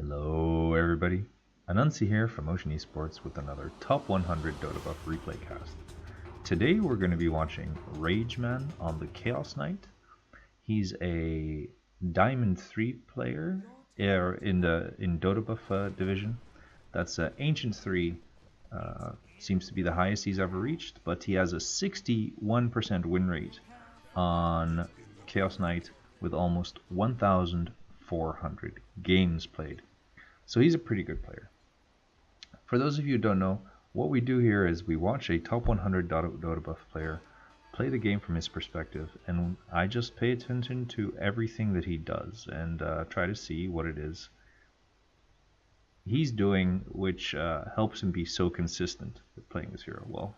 Hello everybody, Anansi here from Ocean Esports with another Top 100 Dotabuff replay cast. Today we're going to be watching Rageman on the Chaos Knight. He's a Diamond 3 player in Dotabuff division. That's Ancient 3, seems to be the highest he's ever reached, but he has a 61% win rate on Chaos Knight with almost 1,400 games played. So he's a pretty good player. For those of you who don't know, what we do here is we watch a top 100 Dotabuff player play the game from his perspective, and I just pay attention to everything that he does and try to see what it is he's doing, which helps him be so consistent with playing this hero. Well,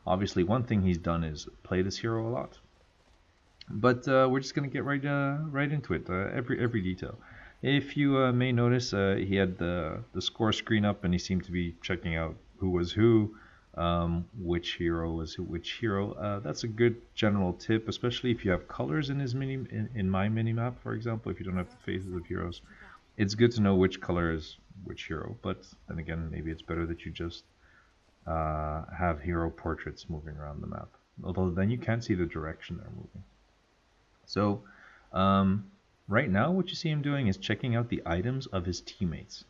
obviously one thing he's done is play this hero a lot, but we're just going to get right into it, every detail. If you may notice, he had the score screen up and he seemed to be checking out who was who, which hero was which hero. That's a good general tip, especially if you have colors in his in my mini map, for example. If you don't have the faces of heroes, it's good to know which color is which hero. But then again, maybe it's better that you just have hero portraits moving around the map, although then you can't see the direction they're moving. So right now what you see him doing is checking out the items of his teammates.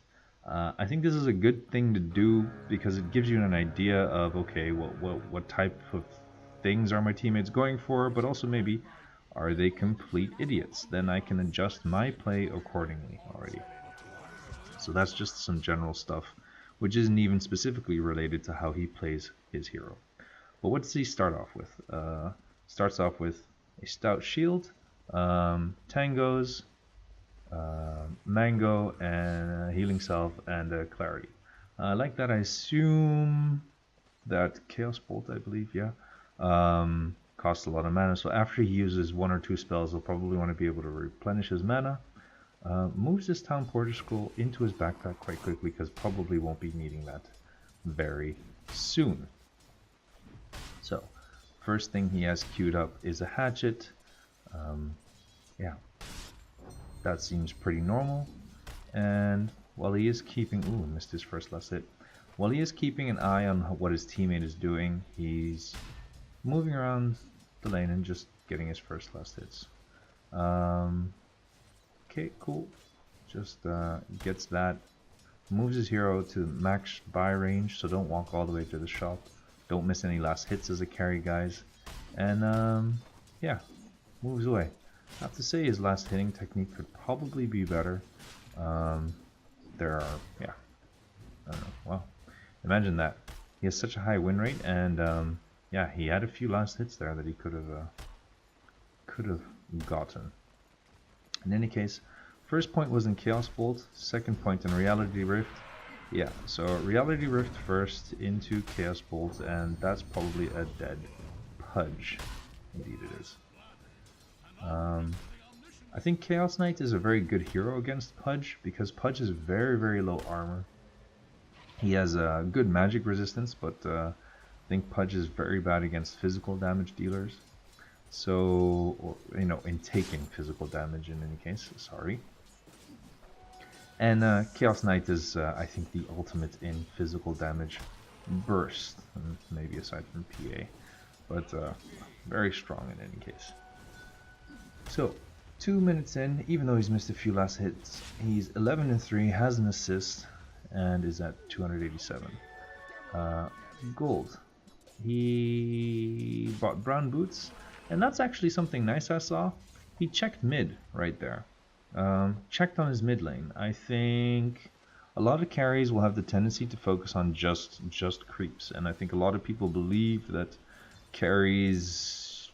I think this is a good thing to do because it gives you an idea of, okay, what type of things are my teammates going for, but also maybe are they complete idiots? Then I can adjust my play accordingly already. So that's just some general stuff, which isn't even specifically related to how he plays his hero. But what does he start off with? Starts off with a stout shield, tangos, mango, and healing salve, and clarity. Like that, I assume that chaos bolt, I believe, yeah, costs a lot of mana. So after he uses one or two spells, he'll probably want to be able to replenish his mana. Moves this town porter scroll into his backpack quite quickly because probably won't be needing that very soon. So first thing he has queued up is a hatchet. Yeah, that seems pretty normal. And while he is keeping, missed his first last hit. While he is keeping an eye on what his teammate is doing, he's moving around the lane and just getting his first last hits. Okay, cool. Just gets that. Moves his hero to max buy range, so don't walk all the way to the shop. Don't miss any last hits as a carry, guys. And yeah, moves away. I have to say his last hitting technique could probably be better. There are, yeah, I don't know, wow, imagine that. He has such a high win rate, and yeah, he had a few last hits there that he could have gotten. In any case, first point was in Chaos Bolt, second point in Reality Rift. Yeah, so Reality Rift first into Chaos Bolt, and that's probably a dead Pudge. Indeed it is. I think Chaos Knight is a very good hero against Pudge because Pudge is very, very low armor. He has a good magic resistance, but I think Pudge is very bad against physical damage dealers. So, or, you know, in taking physical damage in any case, sorry. And Chaos Knight is, I think, the ultimate in physical damage burst, maybe aside from PA, but very strong in any case. So, 2 minutes in, even though he's missed a few last hits, he's 11-3, has an assist, and is at 287 gold. He bought brown boots, and that's actually something nice I saw. He checked mid right there. Checked on his mid lane. I think a lot of carries will have the tendency to focus on just creeps, and I think a lot of people believe that carries,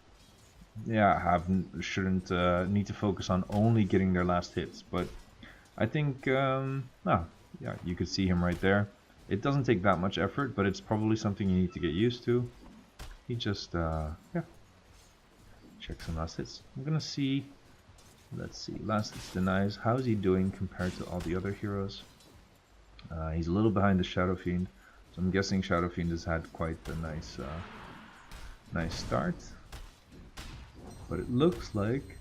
yeah, shouldn't need to focus on only getting their last hits. But I think, yeah, you could see him right there. It doesn't take that much effort, but it's probably something you need to get used to. He just, yeah, checks some last hits. I'm gonna see. Let's see, last hits denies. How is he doing compared to all the other heroes? He's a little behind the Shadow Fiend, so I'm guessing Shadow Fiend has had quite a nice start. But it looks like,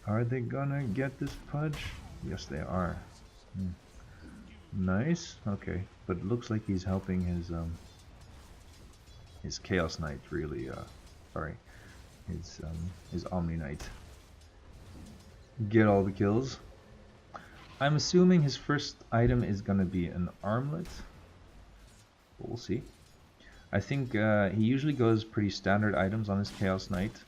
are they gonna get this Pudge? Yes, they are. Nice. Okay, but it looks like he's helping his Chaos Knight really. Sorry, his Omni Knight get all the kills. I'm assuming his first item is gonna be an armlet. But we'll see. I think he usually goes pretty standard items on his Chaos Knight.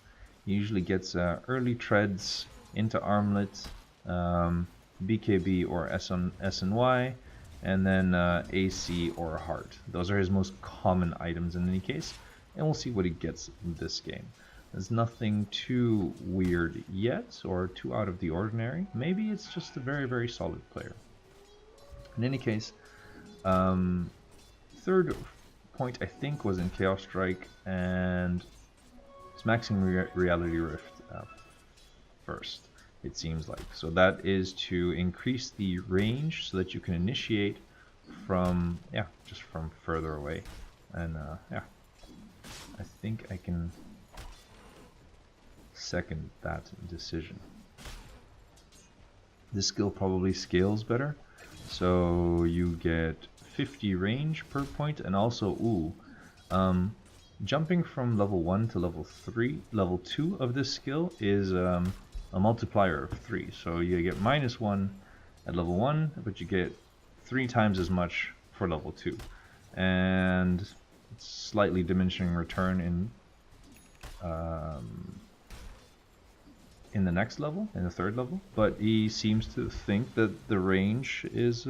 He usually gets early treads into armlet, BKB or SNY, and then AC or heart. Those are his most common items in any case, and we'll see what he gets in this game. There's nothing too weird yet or too out of the ordinary. Maybe it's just a very, very solid player. In any case, third point I think was in Chaos Strike, and it's maxing Reality Rift first, it seems like. So that is to increase the range so that you can initiate from, yeah, just from further away. And yeah, I think I can second that decision. This skill probably scales better, so you get 50 range per point, and also jumping from level 1 to level 2 of this skill is a multiplier of 3, so you get -1 at level 1, but you get 3 times as much for level 2, and it's slightly diminishing return in the next level, in the third level, but he seems to think that the range is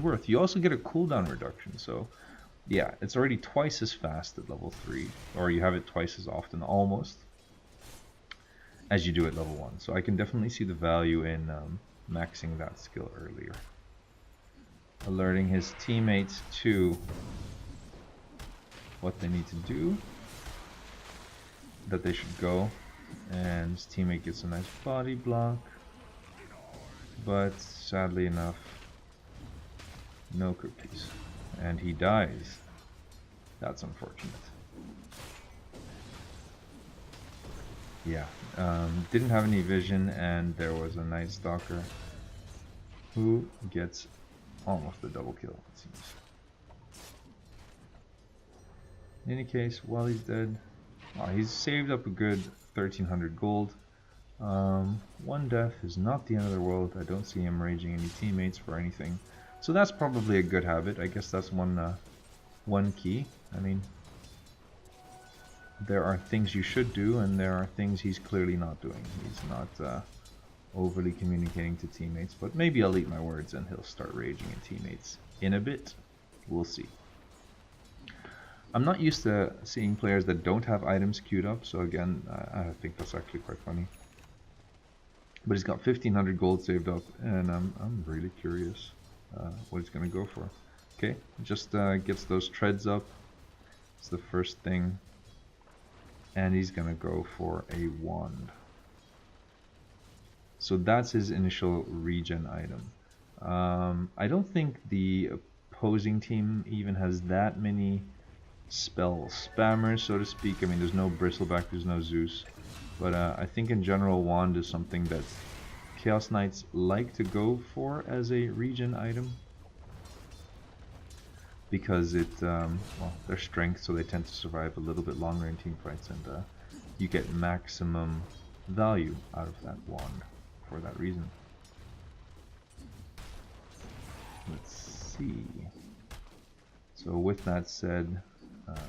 worth. You also get a cooldown reduction, so yeah, it's already twice as fast at level 3, or you have it twice as often almost as you do at level 1. So I can definitely see the value in maxing that skill earlier. Alerting his teammates to what they need to do, that they should go. And his teammate gets a nice body block, but sadly enough, no cookies, and he dies. That's unfortunate. Yeah, didn't have any vision, and there was a Night Stalker who gets almost a double kill, it seems. In any case, while he's dead, he's saved up a good 1300 gold. One death is not the end of the world. I don't see him raging any teammates for anything, so that's probably a good habit. I guess that's one key. I mean, there are things you should do, and there are things he's clearly not doing. He's not overly communicating to teammates, but maybe I'll eat my words and he'll start raging at teammates in a bit. We'll see. I'm not used to seeing players that don't have items queued up, so again, I think that's actually quite funny. But he's got 1500 gold saved up, and I'm really curious what he's going to go for. Okay, just gets those treads up. It's the first thing. And he's going to go for a wand. So that's his initial regen item. I don't think the opposing team even has that many spell spammers, so to speak. I mean, there's no Bristleback, there's no Zeus, but I think in general wand is something that Chaos Knights like to go for as a regen item, because it well, their strength, so they tend to survive a little bit longer in team fights, and you get maximum value out of that wand for that reason. Let's see. So with that said,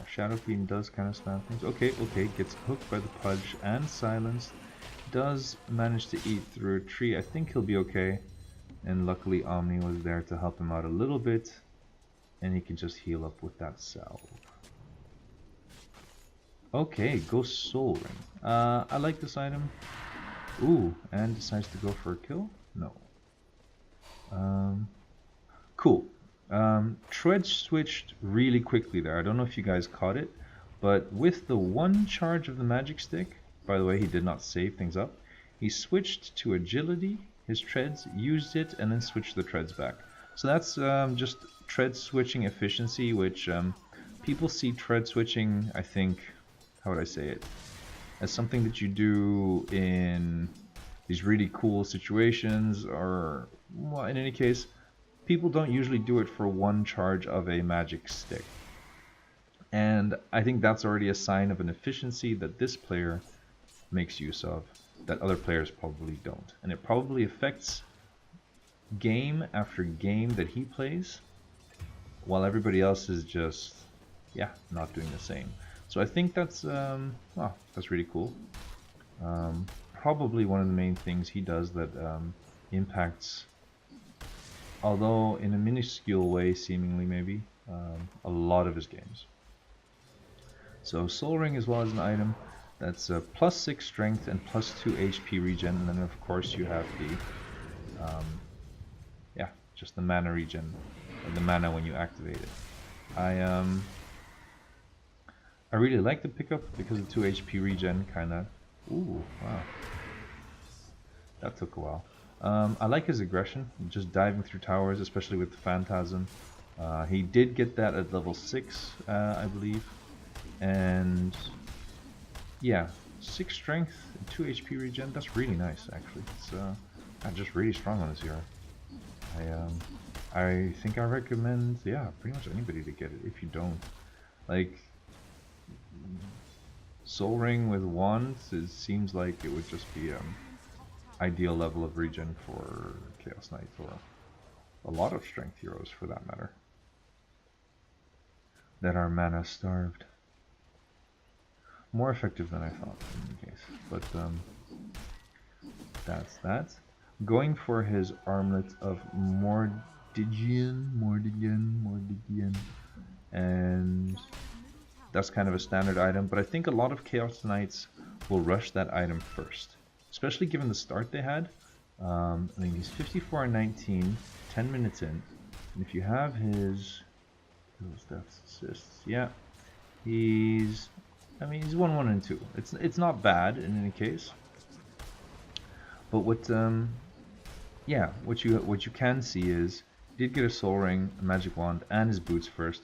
Shadow Fiend does kind of spam things. Okay, gets hooked by the Pudge and silenced. Does manage to eat through a tree. I think he'll be okay. And luckily Omni was there to help him out a little bit. And he can just heal up with that salve. Okay, Ghost Soul Ring. I like this item. Ooh, and decides to go for a kill? No. Cool. Tread switched really quickly there. I don't know if you guys caught it, but with the one charge of the magic stick, by the way, he did not save things up, he switched to agility, his treads, used it, and then switched the treads back. So that's just tread switching efficiency, which people see tread switching, I think, how would I say it, as something that you do in these really cool situations, or well, in any case, people don't usually do it for one charge of a magic stick. And I think that's already a sign of an efficiency that this player makes use of that other players probably don't. And it probably affects game after game that he plays, while everybody else is just, yeah, not doing the same. So I think that's, well, that's really cool. Probably one of the main things he does that impacts, although in a minuscule way, seemingly maybe, a lot of his games. So Soul Ring as well as an item that's plus 6 strength and plus 2 HP regen, and then of course you have the, yeah, just the mana regen, or the mana when you activate it. I really like the pickup because of 2 HP regen, kinda. Ooh, wow. That took a while. I like his aggression, just diving through towers, especially with the Phantasm. He did get that at level 6, I believe. And yeah, 6 strength and 2 HP regen, that's really nice actually. It's just really strong on this hero. I think I recommend, yeah, pretty much anybody to get it if you don't. Like, Soul Ring with wands, it seems like it would just be ideal level of regen for Chaos Knight, or a lot of strength heroes for that matter, that are mana starved. More effective than I thought in any case, but that's that. Going for his armlet of Mordigian, and that's kind of a standard item, but I think a lot of Chaos Knights will rush that item first, especially given the start they had. I mean, he's 54 and 19, 10 minutes in, and if you have his deaths, assists, yeah, he's, I mean, he's 1, 1, and 2. It's not bad in any case, but what yeah, what you can see is he did get a Soul Ring, a Magic Wand, and his boots first.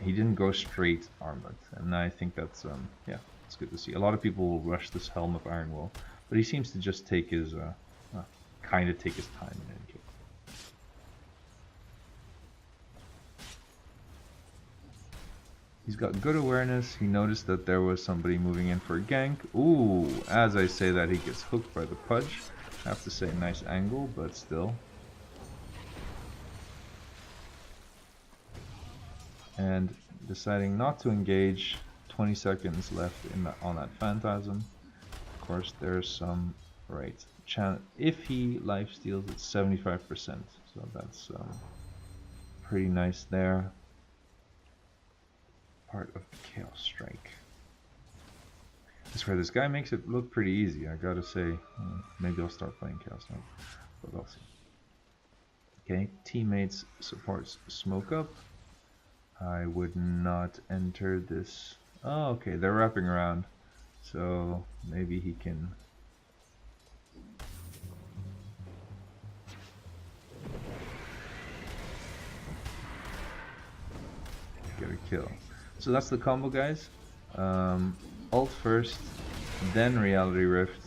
He didn't go straight armlet, and I think that's yeah, it's good to see. A lot of people will rush this Helm of Iron Will, but he seems to just take his kind of take his time in any case. He's got good awareness. He noticed that there was somebody moving in for a gank. Ooh, as I say that, he gets hooked by the Pudge. I have to say, nice angle, but still. And deciding not to engage. 20 seconds left on that Phantasm. Of course, there's some chance. If he lifesteals, it's 75%. So that's pretty nice there. Part of Chaos Strike. I swear this guy makes it look pretty easy. I gotta say, maybe I'll start playing Chaos Knight, but I'll see. Okay, teammates supports Smoke Up. I would not enter this. Oh, okay, they're wrapping around, so maybe he can. Get a kill. So that's the combo, guys. Ult first, then Reality Rift,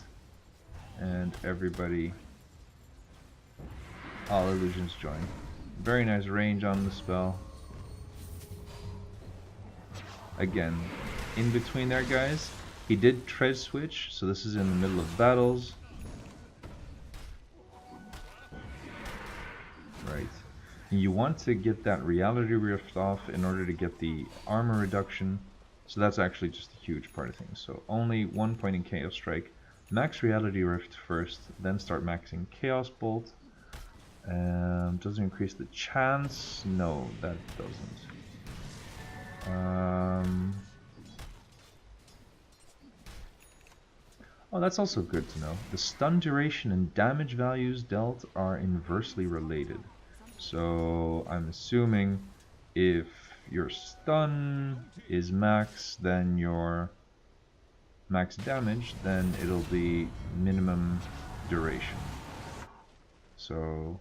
and everybody, all illusions join. Very nice range on the spell. Again, in between there, guys, he did tread switch, so this is in the middle of battles. Right. And you want to get that Reality Rift off in order to get the armor reduction. So that's actually just a huge part of things. So only 1 point in Chaos Strike. Max Reality Rift first, then start maxing Chaos Bolt. Doesn't increase the chance. No, that doesn't. Oh, that's also good to know. The stun duration and damage values dealt are inversely related. So I'm assuming if your stun is max, then your max damage, then it'll be minimum duration. So,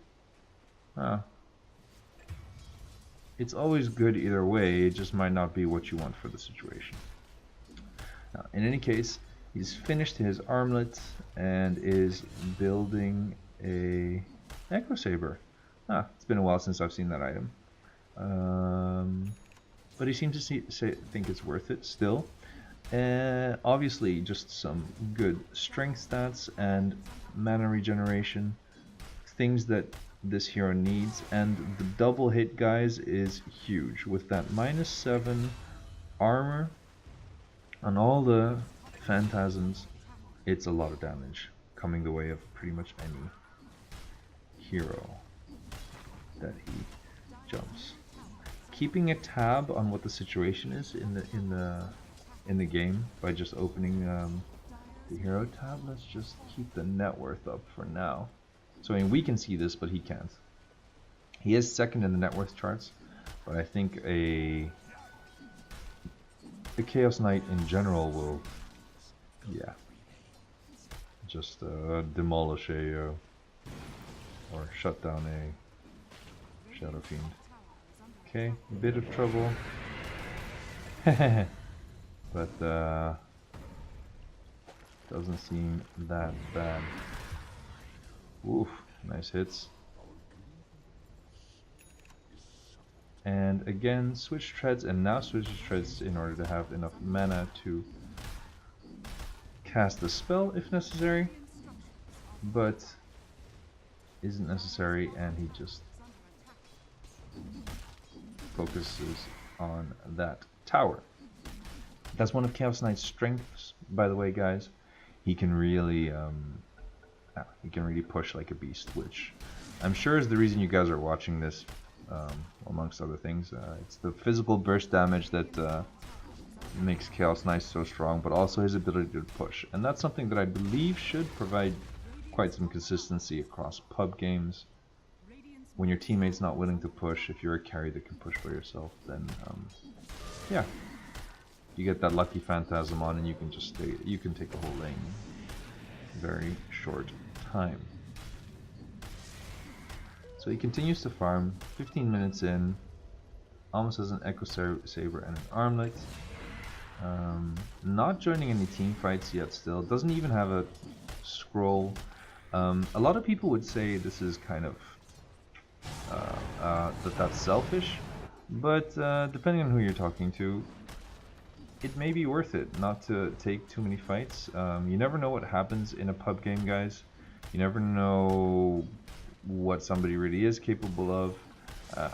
it's always good either way, it just might not be what you want for the situation. Now, in any case, he's finished his armlet and is building a Echo Saber. Ah, it's been a while since I've seen that item. But he seems to think it's worth it still. Obviously, just some good strength stats and mana regeneration, things that this hero needs, and the double hit, guys, is huge. With that -7 armor on all the phantasms, it's a lot of damage coming the way of pretty much any hero that he jumps. Keeping a tab on what the situation is in the game by just opening the hero tab. Let's just keep the net worth up for now. So I mean, we can see this, but he can't. He is second in the net worth charts, but I think the Chaos Knight in general will, yeah, just demolish a or shut down a Shadow Fiend. Okay, a bit of trouble. But doesn't seem that bad. Oof, nice hits. And again, switch treads, and now switches treads in order to have enough mana to cast the spell if necessary, but isn't necessary, and he just focuses on that tower. That's one of Chaos Knight's strengths, by the way, guys. He can really push like a beast, which I'm sure is the reason you guys are watching this, amongst other things. It's the physical burst damage that makes Chaos Knight so strong, but also his ability to push, and that's something that I believe should provide quite some consistency across pub games. When your teammate's not willing to push, if you're a carry that can push by yourself, then yeah, you get that lucky phantasm on, and you can just stay. You can take the whole lane in very short time. So he continues to farm. 15 minutes in, almost has an Echo Saber and an Armlet. Not joining any team fights yet. Still doesn't even have a scroll. A lot of people would say this is kind of that's selfish, but depending on who you're talking to, it may be worth it not to take too many fights. You never know what happens in a pub game, guys. You never know what somebody really is capable of.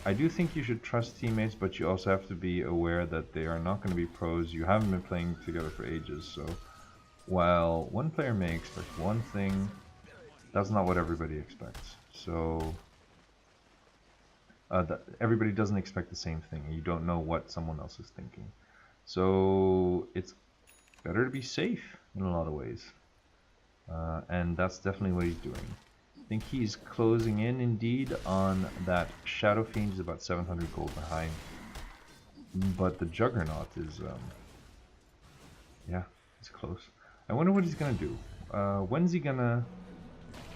I do think you should trust teammates, but you also have to be aware that they are not going to be pros. You haven't been playing together for ages, so while one player may expect one thing, that's not what everybody expects. So everybody doesn't expect the same thing, and you don't know what someone else is thinking. So it's better to be safe in a lot of ways, and that's definitely what he's doing. I think he's closing in indeed on that Shadow Fiend. Is about 700 gold behind, but the Juggernaut is yeah, it's close. I wonder what he's gonna do. When's he gonna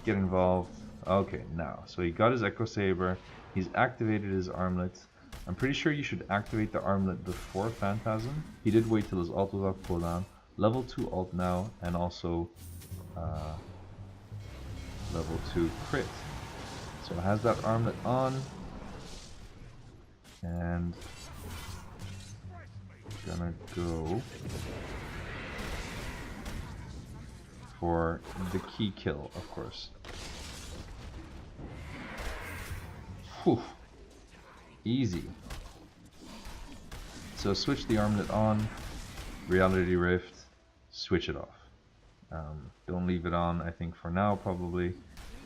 get involved? Okay, now. So he got his Echo Saber. He's activated his Armlet. I'm pretty sure you should activate the Armlet before Phantasm. He did wait till his ult was off cooldown. Level 2 ult now, and also level 2 crit. So it has that Armlet on, and gonna go for the key kill, of course. Whew. Easy. So switch the Armlet on, Reality Rift, switch it off. Don't leave it on, I think, for now, probably.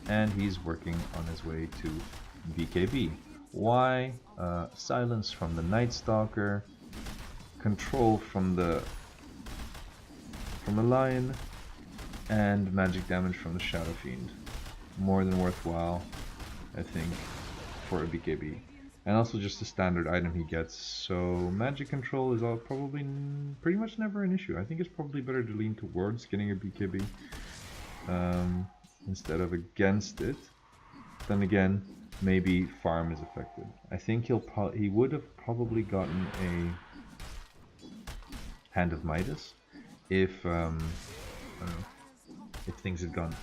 And he's working on his way to BKB. Why? Silence from the Night Stalker, control from the Lion, and magic damage from the Shadow Fiend. More than worthwhile, I think, for a BKB. And also just a standard item he gets, so magic control is probably pretty much never an issue. I think it's probably better to lean towards getting a BKB instead of against it. Then again, maybe farm is affected. I think he would have probably gotten a Hand of Midas if I don't know, if things had gone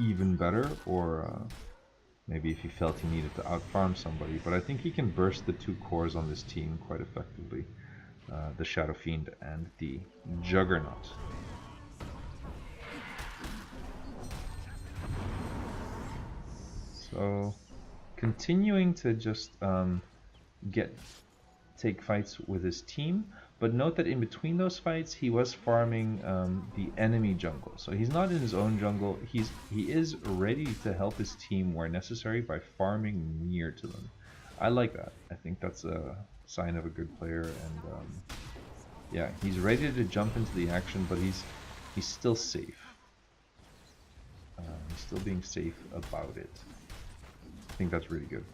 even better, or Maybe if he felt he needed to outfarm somebody, but I think he can burst the two cores on this team quite effectively. The Shadow Fiend and the Juggernaut. So, continuing to just take fights with his team, but note that in between those fights he was farming the enemy jungle. So he's not in his own jungle. He is ready to help his team where necessary by farming near to them. I like that. I think that's a sign of a good player, and yeah, he's ready to jump into the action, but he's still safe. He's still being safe about it. I think that's really good.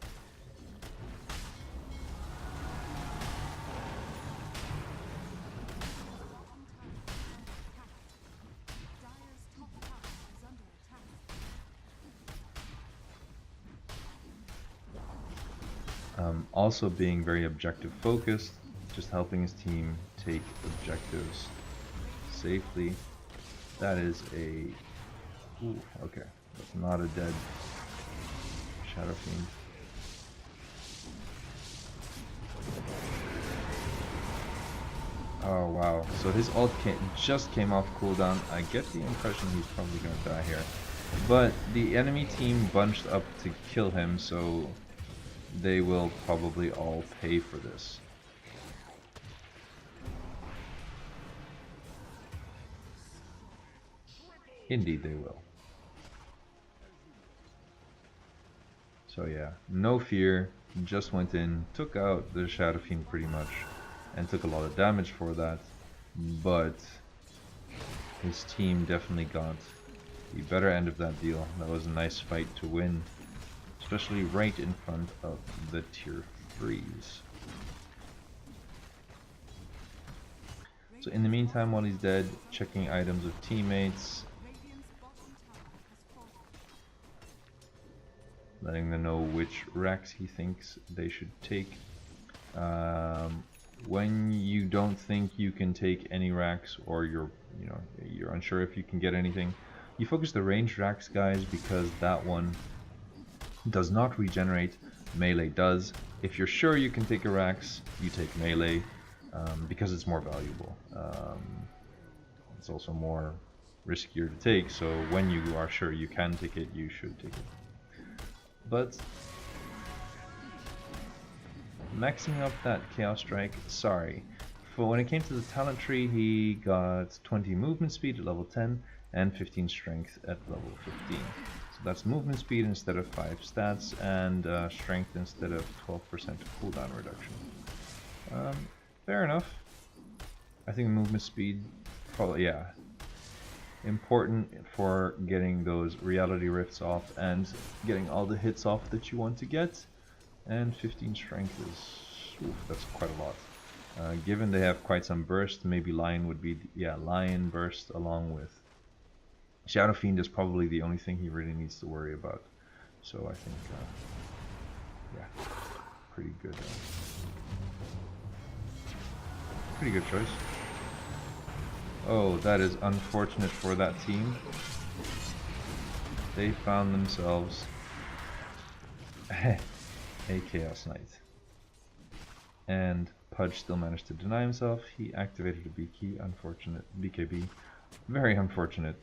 Also being very objective focused, just helping his team take objectives safely. That is a... Ooh, okay, that's not a dead Shadow Fiend. Oh wow, so his ult just came off cooldown. I get the impression he's probably gonna die here. But the enemy team bunched up to kill him, so they will probably all pay for this. Indeed they will. So yeah, no fear, just went in, took out the Shadow Fiend pretty much, and took a lot of damage for that, but his team definitely got the better end of that deal. That was a nice fight to win, especially right in front of the tier 3s. So in the meantime, while he's dead, checking items of teammates, letting them know which racks he thinks they should take. When you don't think you can take any racks, or you're unsure if you can get anything, you focus the ranged racks, guys, because that one does not regenerate. Melee does. If you're sure you can take a racks, you take melee, because it's more valuable. It's also more riskier to take, so when you are sure you can take it, you should take it. But maxing up that Chaos Strike, sorry. For when it came to the talent tree, he got 20 movement speed at level 10 and 15 strength at level 15. So that's movement speed instead of 5 stats, and strength instead of 12% cooldown reduction. Fair enough. I think movement speed, probably, yeah, important for getting those reality rifts off and getting all the hits off that you want to get. And 15 strength is, oof, that's quite a lot. Given they have quite some burst, maybe Lion would be, yeah, Lion burst along with Shadow Fiend is probably the only thing he really needs to worry about. So I think, yeah, pretty good choice. Oh, that is unfortunate for that team. They found themselves a Chaos Knight. And Pudge still managed to deny himself. He activated a BK, unfortunate. BKB. Very unfortunate.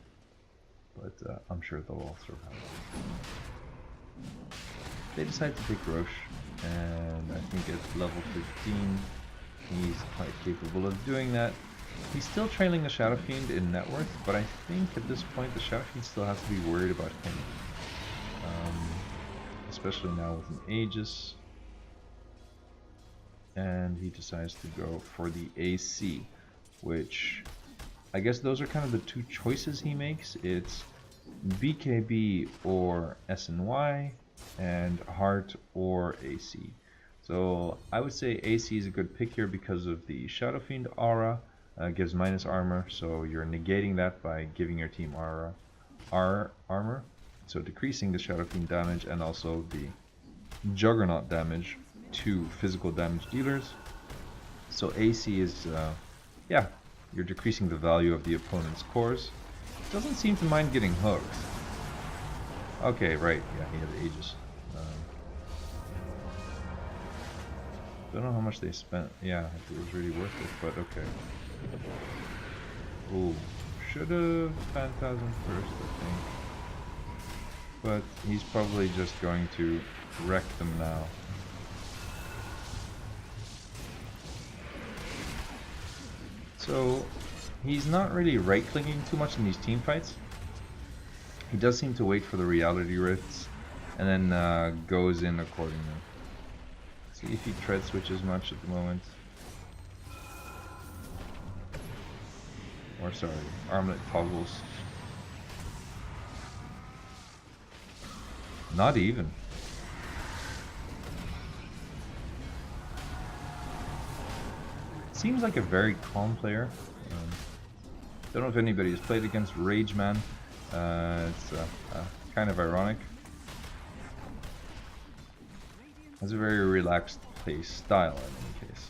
But I'm sure they'll all survive. They decide to take Roche, and I think at level 15 he's quite capable of doing that. He's still trailing the Shadow Fiend in net worth, but I think at this point the Shadow Fiend still has to be worried about him. Especially now with an Aegis. And he decides to go for the AC, which I guess those are kind of the two choices he makes. It's BKB or SNY, and Heart or AC. So I would say AC is a good pick here because of the Shadow Fiend aura. Gives minus armor, so you're negating that by giving your team armor. So decreasing the Shadow Fiend damage and also the Juggernaut damage to physical damage dealers. So AC is, yeah, you're decreasing the value of the opponent's cores. Doesn't seem to mind getting hooked. Okay, right, yeah, he has Aegis. Don't know how much they spent. Yeah, if it was really worth it, but okay. Ooh, should have Phantasm first, I think. But he's probably just going to wreck them now. So he's not really right-clicking too much in these team fights. He does seem to wait for the reality rifts and then goes in accordingly. See if he tread switches much at the moment. Or sorry, armlet toggles. Not even. Seems like a very calm player. Don't know if anybody has played against Rageman. It's kind of ironic. Has a very relaxed play style in any case.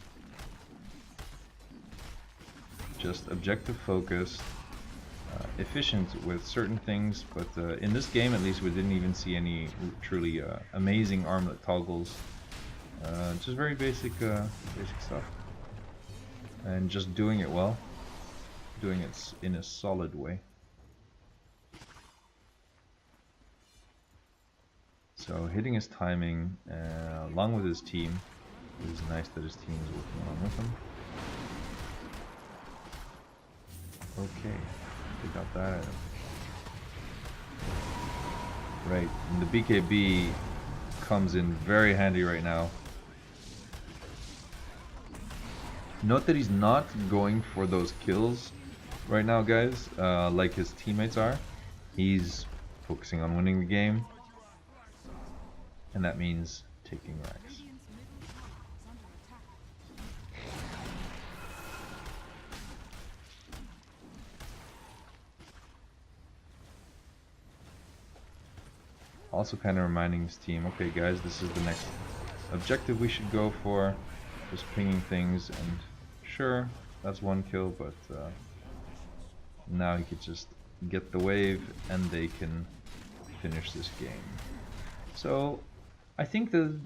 Just objective focused, efficient with certain things, but in this game at least we didn't even see any truly amazing armlet toggles. Just very basic stuff. And just doing it well. Doing it in a solid way. So hitting his timing along with his team. It is nice that his team is working along with him. Okay, they got that out of him. Right, and the BKB comes in very handy right now. Note that he's not going for those kills right now, guys, like his teammates are. He's focusing on winning the game, and that means taking racks. Also kind of reminding his team, okay guys, this is the next objective we should go for. Just pinging things, and sure, that's one kill, but now he could just get the wave and they can finish this game. So I think the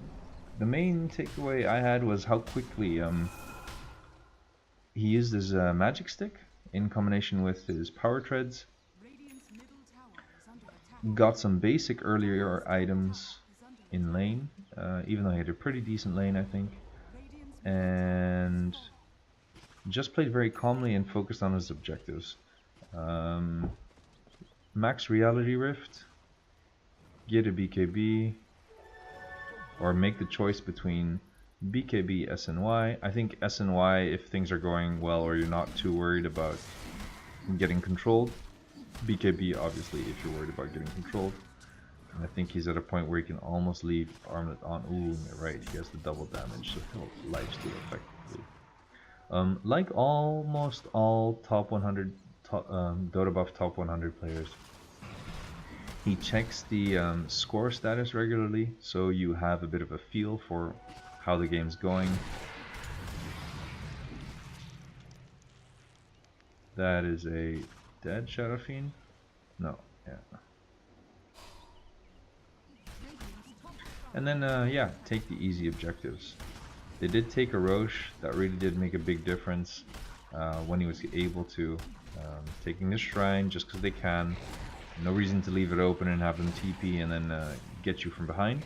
main takeaway I had was how quickly he used his magic stick in combination with his power treads. Got some basic earlier items in lane, even though he had a pretty decent lane, I think. And just played very calmly and focused on his objectives. Max reality rift, get a BKB, or make the choice between BKB, SNY. I think SNY if things are going well or you're not too worried about getting controlled. BKB obviously if you're worried about getting controlled. And I think he's at a point where he can almost leave armlet on. Ooh, right, he has the double damage, so he'll lifesteal effectively. Like almost all top 100 Dotabuff Top 100 players, he checks the score status regularly, so you have a bit of a feel for how the game's going. That is a dead Shadow Fiend? No, yeah. And then, yeah, take the easy objectives. They did take a Roche, that really did make a big difference when he was able to. Taking this shrine just because they can. No reason to leave it open and have them TP and then get you from behind.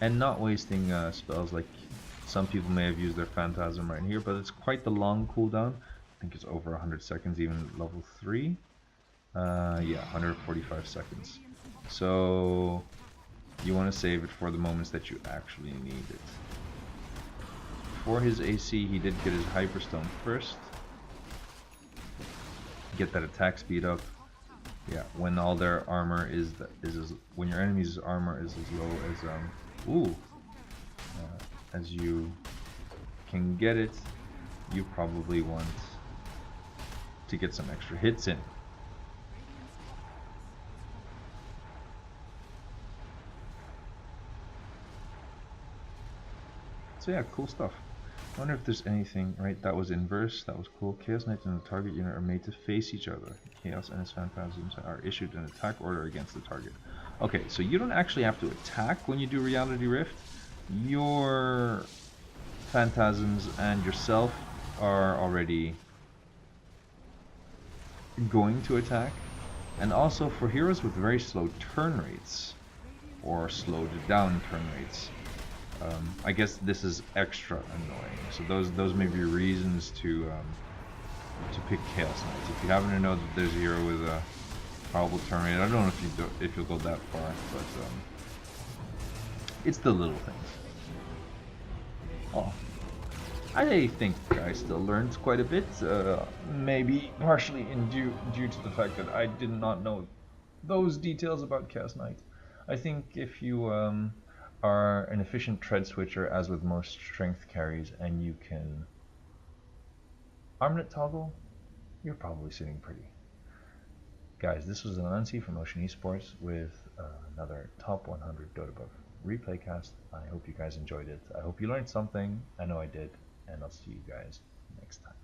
And not wasting spells like some people may have used their Phantasm right here, but it's quite the long cooldown. I think it's over 100 seconds, even at level 3. Yeah, 145 seconds. So you want to save it for the moments that you actually need it. For his AC, he did get his Hyperstone first. Get that attack speed up. Yeah, when all their armor when your enemy's armor is as low as as you can get it, you probably want to get some extra hits in. So yeah, cool stuff. I wonder if there's anything, right, that was inverse, that was cool. Chaos Knight and the target unit are made to face each other. Chaos and his Phantasms are issued an attack order against the target. Okay, so you don't actually have to attack when you do Reality Rift. Your Phantasms and yourself are already going to attack. And also for heroes with very slow turn rates, or slowed down turn rates, I guess this is extra annoying. So those may be reasons to pick Chaos Knights. If you happen to know that there's a hero with a probable turn rate, I don't know if you'll go that far, but it's the little things. Oh, I think I still learned quite a bit. Maybe partially due to the fact that I did not know those details about Chaos Knight. I think if you are an efficient tread switcher, as with most strength carries, and you can armlet toggle, you're probably sitting pretty. Guys, this was Anansi from Ocean Esports with another top 100 Dotabuff replay cast. I hope you guys enjoyed it. I hope you learned something. I know I did, and I'll see you guys next time.